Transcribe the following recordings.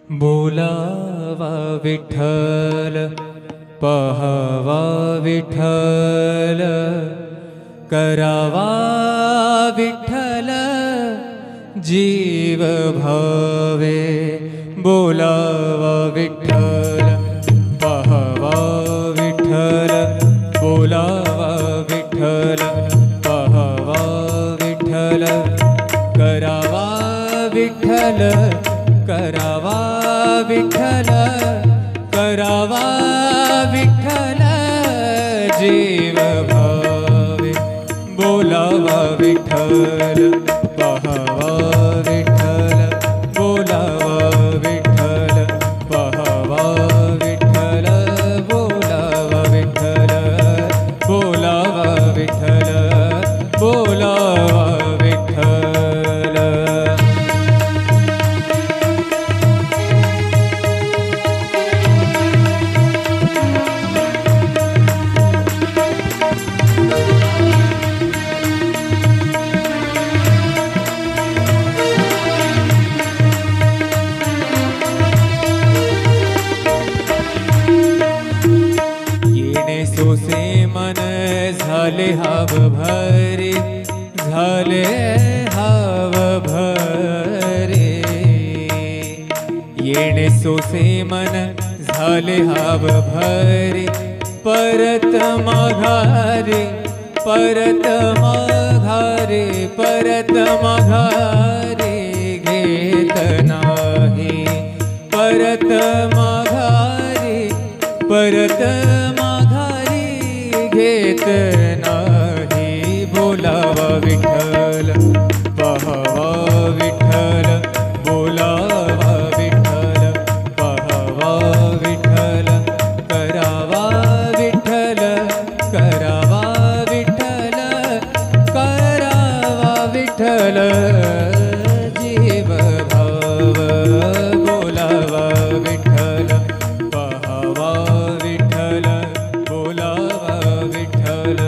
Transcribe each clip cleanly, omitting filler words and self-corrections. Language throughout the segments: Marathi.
बोलावा विठ्ठल पहावा विठ्ठल करावा विठ्ठल जीव भावे बोलावा विठ्ठल पहावा विठ्ठल बोलावा विठ्ठल पहावा विठ्ठल करावा विठ्ठल करावा विठ्ठल करावा विठ्ठल जीव भावे बोलावा विठ्ठल पहावा विठ्ठल बोलावा विठ्ठल पहावा विठ्ठल बोलावा विठ्ठल बोलावा विठ्ठल बोलावा विठ्ठल। सोसे मन झाले हाव भरे झाले हाव भरे येणे सोसे मन झाले हाव भरे परत माघारे परत माघारे परत माघारे घेत नाही परत माघारे परत घेत नाही बोलावा विठ्ठल पहावा विठ्ठल बोलावा विठ्ठल पहावा विठ्ठल करावा विठ्ठल करावा विठ्ठल करावा विठ्ठल जीव भाव बोलावा विठ्ठल पहावा विठ्ठल बोलावा विठ्ठल।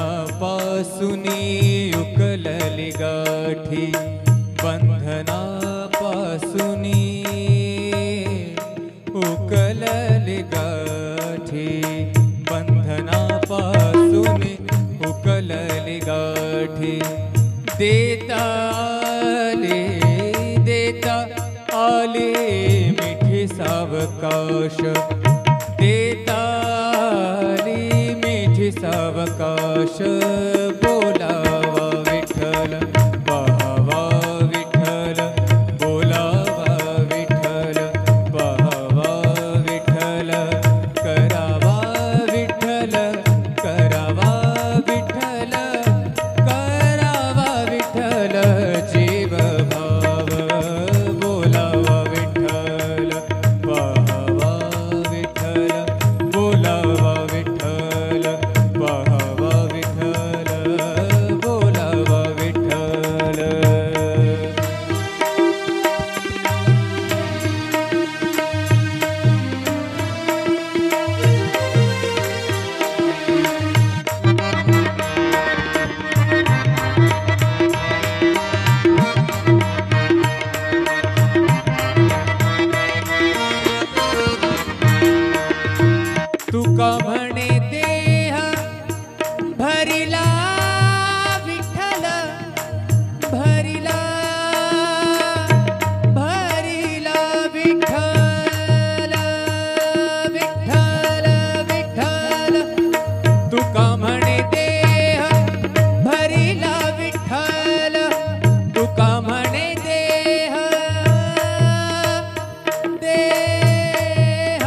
बंधनापासूनी उकलली गाठी बंधनापासूनी उकलली गाठी बंधनापासूनी उकलली गाठी देता आले मिठी सावकाश देता सावकाश बोलावा विठ्ठल पहावा विठ्ठल बोलावा विठ्ठल पहावा विठ्ठल करावा विठ्ठल करावा विठ्ठल करावा विठ्ठल जीव भाव बोलावा विठ्ठल पहावा विठ्ठल बोलावा विठ्ठल पहावा विठ्ठल बोलावा विठ्ठल। तुका म्हणे देह भरिला विठ्ठल भरिला भरिला विठ्ठल विठ्ठल विठ्ठल तुका म्हणे देह भरिला विठ्ठल तुका म्हणे देह देह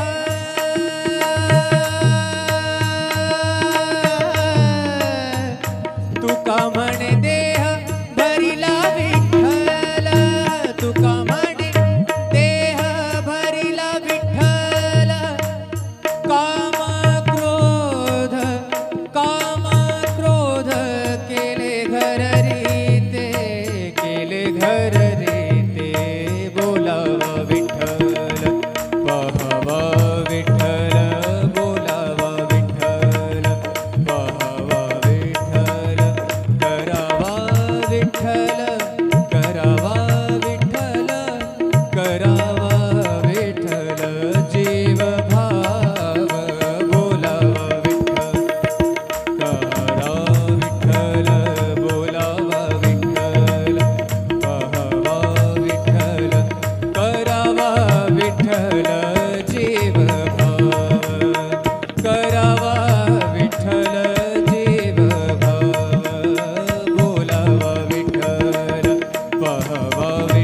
भावे